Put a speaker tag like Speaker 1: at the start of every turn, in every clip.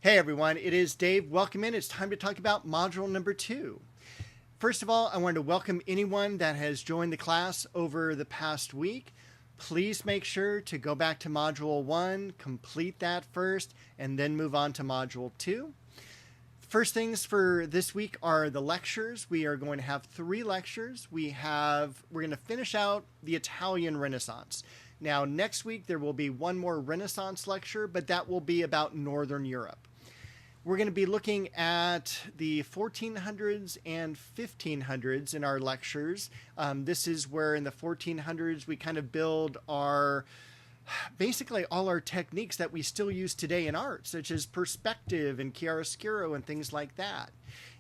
Speaker 1: Hey everyone, it is Dave. Welcome in. It's time to talk about module number 2. First of all, I wanted to welcome anyone that has joined the class over the past week. Please make sure to go back to module 1, complete that first, and then move on to module 2. First things for this week are the lectures. We are going to have 3 lectures. We're going to finish out the Italian Renaissance. Now, next week there will be one more Renaissance lecture, but that will be about Northern Europe. We're going to be looking at the 1400s and 1500s in our lectures. This is where in the 1400s we kind of build basically all our techniques that we still use today in art, such as perspective and chiaroscuro and things like that.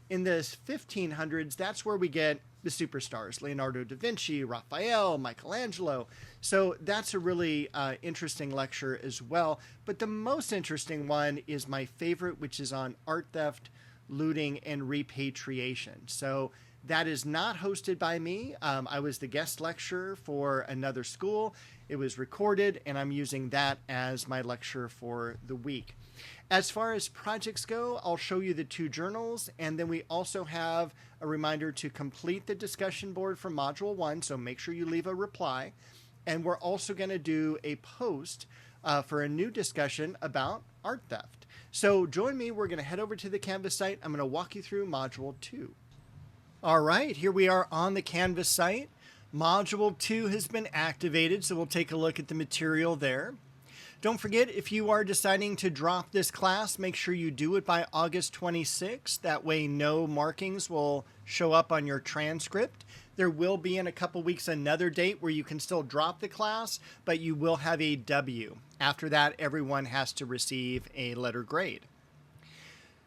Speaker 1: In the 1500s, that's where we get the superstars, Leonardo da Vinci, Raphael, Michelangelo. So that's a really interesting lecture as well. But the most interesting one is my favorite, which is on art theft, looting, and repatriation. So that is not hosted by me. I was the guest lecturer for another school. It was recorded, and I'm using that as my lecture for the week. As far as projects go, I'll show you the 2 journals, and then we also have a reminder to complete the discussion board for Module 1, so make sure you leave a reply. And we're also going to do a post for a new discussion about art theft. So join me. We're going to head over to the Canvas site. I'm going to walk you through Module 2. All right, here we are on the Canvas site. Module 2 has been activated, so we'll take a look at the material there. Don't forget, if you are deciding to drop this class, make sure you do it by August 26th. That way no markings will show up on your transcript. There will be in a couple weeks another date where you can still drop the class, but you will have a W. After that, everyone has to receive a letter grade.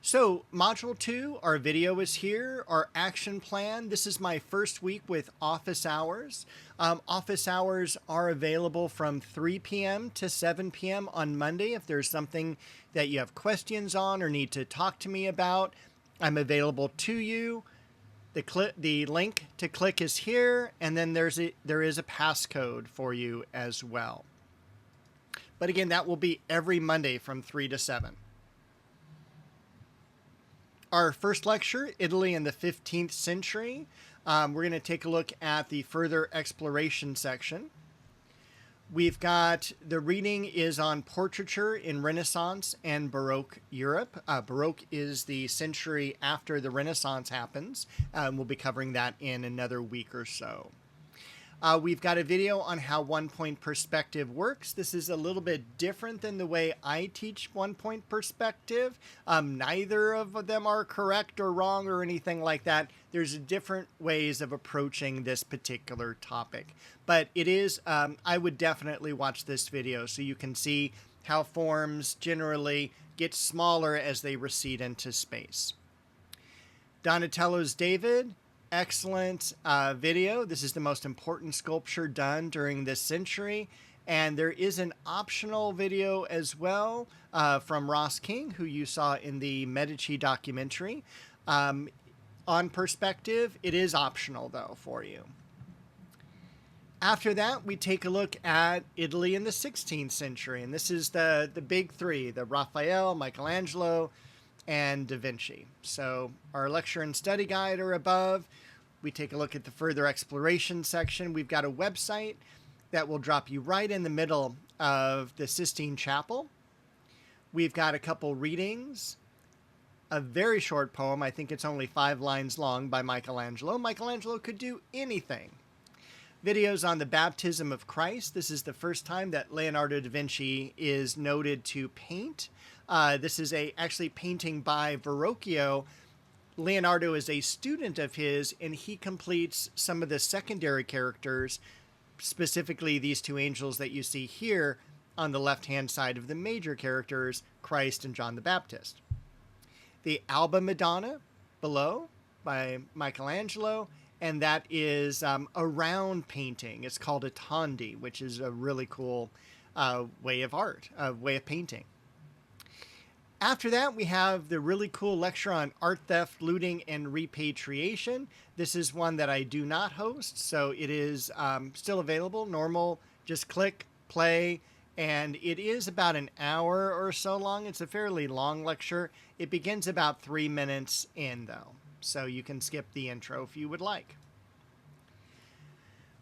Speaker 1: So Module 2, our video is here, our action plan. This is my first week with office hours. Office hours are available from 3 p.m. to 7 p.m. on Monday. If there's something that you have questions on or need to talk to me about, I'm available to you. The link to click is here, and then there is a passcode for you as well. But again, that will be every Monday from 3 to 7. Our first lecture, Italy in the 15th century. We're going to take a look at the further exploration section. We've got the reading is on portraiture in Renaissance and Baroque Europe. Baroque is the century after the Renaissance happens. We'll be covering that in another week or so. We've got a video on how one-point perspective works. This is a little bit different than the way I teach one-point perspective. Neither of them are correct or wrong or anything like that. There's different ways of approaching this particular topic. But it is, I would definitely watch this video so you can see how forms generally get smaller as they recede into space. Donatello's David. Excellent video. This is the most important sculpture done during this century. And there is an optional video as well from Ross King, who you saw in the Medici documentary. On perspective, it is optional, though, for you. After that, we take a look at Italy in the 16th century. And this is the big 3, the Raphael, Michelangelo, and Da Vinci. So our lecture and study guide are above. We take a look at the further exploration section. We've got a website that will drop you right in the middle of the Sistine Chapel. We've got a couple readings, a very short poem. I think it's only 5 lines long by Michelangelo. Michelangelo could do anything. Videos on the baptism of Christ. This is the first time that Leonardo da Vinci is noted to paint. This is actually painting by Verrocchio. Leonardo is a student of his, and he completes some of the secondary characters, specifically these 2 angels that you see here on the left-hand side of the major characters, Christ and John the Baptist. The Alba Madonna below by Michelangelo, and that is a round painting. It's called a tondi, which is a really cool way of art, a way of painting. After that, we have the really cool lecture on art theft, looting, and repatriation. This is one that I do not host, so it is still available. Normal, just click, play, And it is about an hour or so long. It's a fairly long lecture. It begins about 3 minutes in, though, so you can skip the intro if you would like.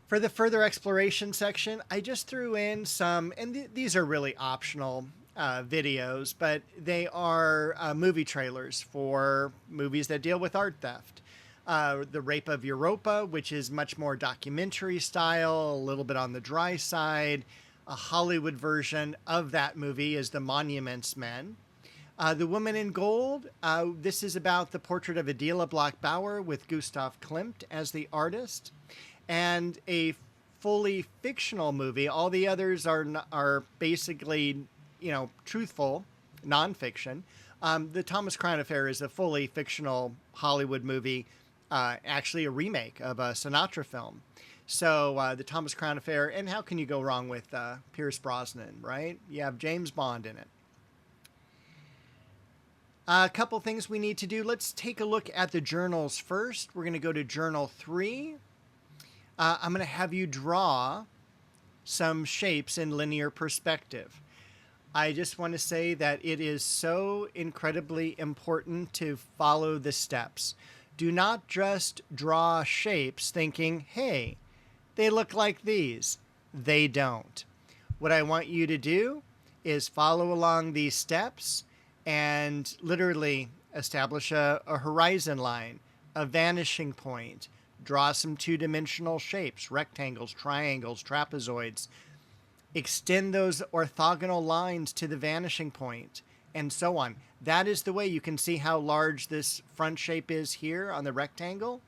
Speaker 1: For the further exploration section, I just threw in some, and these are really optional videos, but they are movie trailers for movies that deal with art theft. The Rape of Europa, which is much more documentary style, a little bit on the dry side. A Hollywood version of that movie is The Monuments Men. The Woman in Gold, this is about the portrait of Adela Bloch-Bauer with Gustav Klimt as the artist. And a fully fictional movie. All the others are basically, truthful, nonfiction. The Thomas Crown Affair is a fully fictional Hollywood movie, actually a remake of a Sinatra film. So the Thomas Crown Affair, and how can you go wrong with Pierce Brosnan, right? You have James Bond in it. A couple things we need to do. Let's take a look at the journals first. We're going to go to Journal 3. I'm going to have you draw some shapes in linear perspective. I just want to say that it is so incredibly important to follow the steps. Do not just draw shapes thinking, hey, they look like these. They don't. What I want you to do is follow along these steps and literally establish a horizon line, a vanishing point, draw some two-dimensional shapes, rectangles, triangles, trapezoids, extend those orthogonal lines to the vanishing point, and so on. That is the way you can see how large this front shape is here on the rectangle,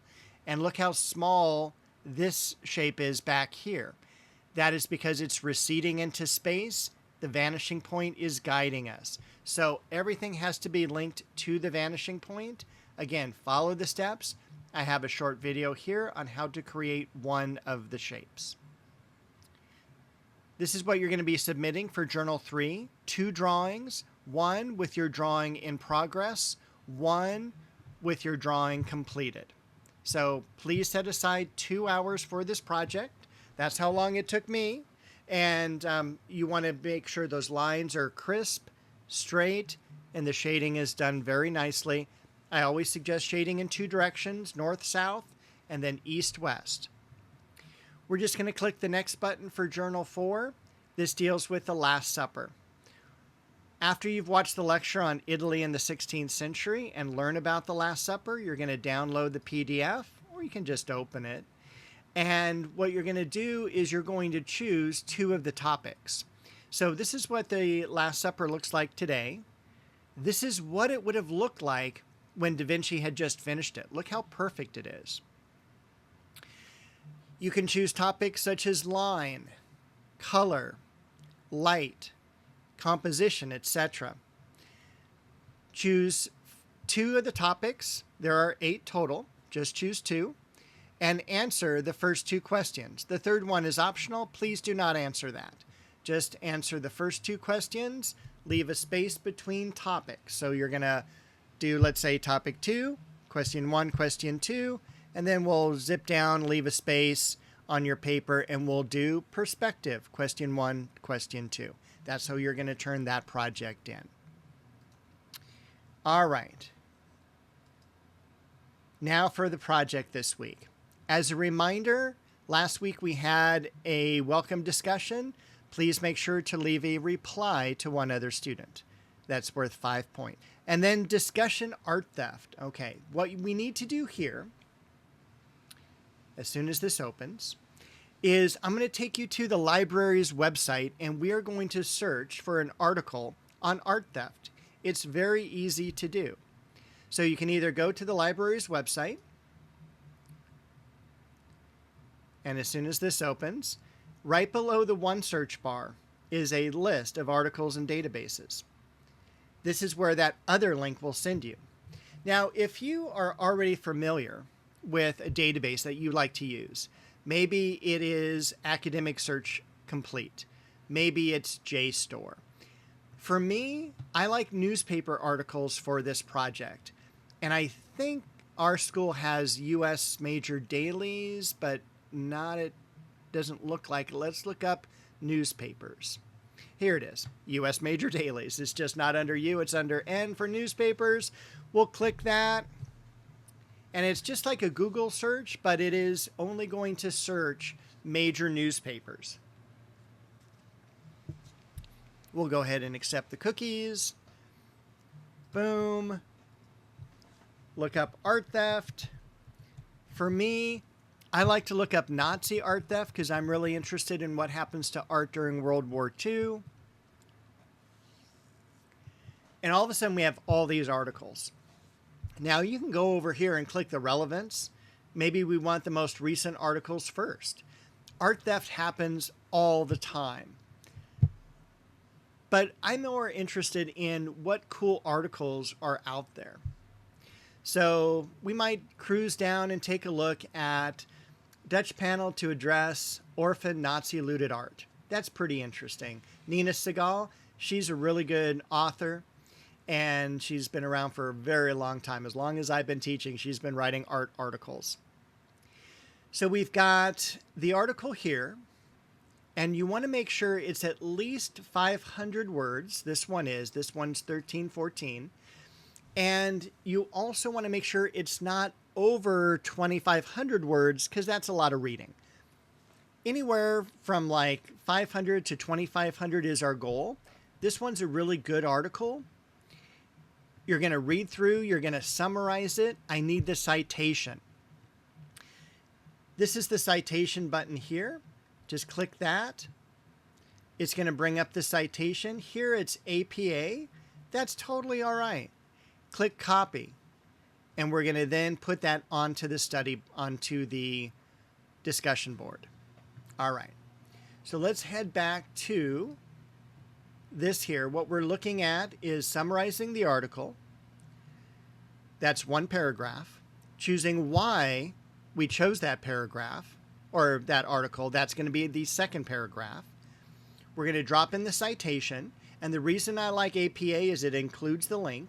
Speaker 1: and look how small this shape is back here. That is because it's receding into space. The vanishing point is guiding us. So everything has to be linked to the vanishing point. Again, follow the steps. I have a short video here on how to create one of the shapes. This is what you're going to be submitting for Journal 3. 2 drawings, one with your drawing in progress, one with your drawing completed. So please set aside 2 hours for this project. That's how long it took me. And you want to make sure those lines are crisp, straight, and the shading is done very nicely. I always suggest shading in 2 directions, north-south, and then east-west. We're just going to click the next button for Journal 4. This deals with the Last Supper. After you've watched the lecture on Italy in the 16th century and learn about the Last Supper, you're going to download the PDF, or you can just open it. And what you're going to do is you're going to choose 2 of the topics. So this is what the Last Supper looks like today. This is what it would have looked like when Da Vinci had just finished it. Look how perfect it is. You can choose topics such as line, color, light, composition, etc. Choose 2 of the topics. There are 8 total. Just choose 2 and answer the first 2 questions. The third one is optional. Please do not answer that. Just answer the first 2 questions. Leave a space between topics. So you're going to do, let's say, topic 2, question 1, question 2, and then we'll zip down, leave a space on your paper, and we'll do perspective, question 1, question 2. That's how you're going to turn that project in. All right. Now for the project this week. As a reminder, last week we had a welcome discussion. Please make sure to leave a reply to one other student. That's worth 5 points. And then discussion art theft. Okay, what we need to do here, as soon as this opens, is I'm going to take you to the library's website, and we are going to search for an article on art theft. It's very easy to do. So you can either go to the library's website, and as soon as this opens, right below the one search bar is a list of articles and databases. This is where that other link will send you. Now, if you are already familiar with a database that you like to use, maybe it is Academic Search Complete. Maybe it's JSTOR. For me, I like newspaper articles for this project. And I think our school has U.S. major dailies, but it doesn't look like it. Let's look up newspapers. Here it is, U.S. Major Dailies. It's just not under U, it's under N for newspapers. We'll click that. And it's just like a Google search, but it is only going to search major newspapers. We'll go ahead and accept the cookies. Boom. Look up art theft. For me, I like to look up Nazi art theft because I'm really interested in what happens to art during World War II. And all of a sudden we have all these articles. Now you can go over here and click the relevance. Maybe we want the most recent articles first. Art theft happens all the time. But I'm more interested in what cool articles are out there. So we might cruise down and take a look at Dutch panel to address orphan Nazi looted art. That's pretty interesting. Nina Segal, she's a really good author, and she's been around for a very long time. As long as I've been teaching, she's been writing art articles. So we've got the article here, and you want to make sure it's at least 500 words. This one's 1314. And you also want to make sure it's not over 2,500 words, because that's a lot of reading. Anywhere from like 500 to 2,500 is our goal. This one's a really good article. You're going to read through, you're going to summarize it. I need the citation. This is the citation button here. Just click that. It's going to bring up the citation. Here it's APA. That's totally all right. Click copy. And we're going to then put that onto the discussion board. All right. So let's head back to this here. What we're looking at is summarizing the article. That's one paragraph. Choosing why we chose that paragraph or that article. That's going to be the second paragraph. We're going to drop in the citation. And the reason I like APA is it includes the link.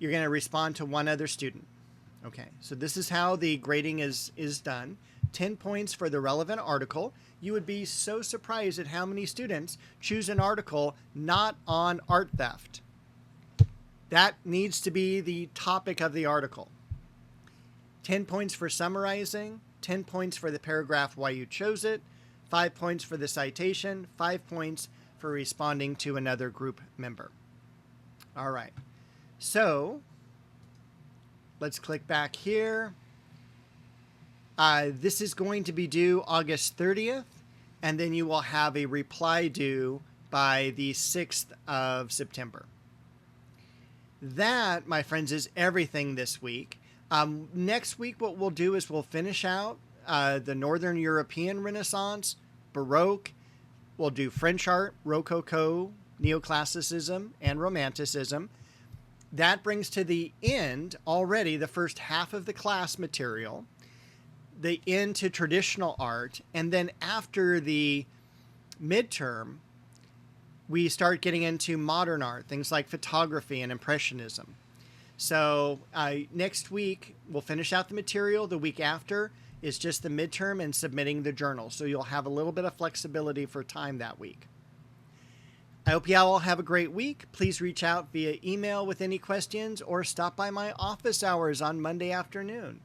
Speaker 1: You're going to respond to one other student. Okay, so this is how the grading is done. 10 points for the relevant article. You would be so surprised at how many students choose an article not on art theft. That needs to be the topic of the article. 10 points for summarizing, 10 points for the paragraph why you chose it, 5 points for the citation, 5 points for responding to another group member. All right. So let's click back here. This is going to be due August 30th, and then you will have a reply due by the 6th of September. That, my friends, is everything this week. Next week, what we'll do is we'll finish out the Northern European Renaissance, Baroque. We'll do French art, Rococo, Neoclassicism, and Romanticism. That brings to the end already the first half of the class material, the end to traditional art, and then after the midterm, we start getting into modern art, things like photography and impressionism. So next week, we'll finish out the material. The week after is just the midterm and submitting the journal. So you'll have a little bit of flexibility for time that week. I hope you all have a great week. Please reach out via email with any questions or stop by my office hours on Monday afternoon.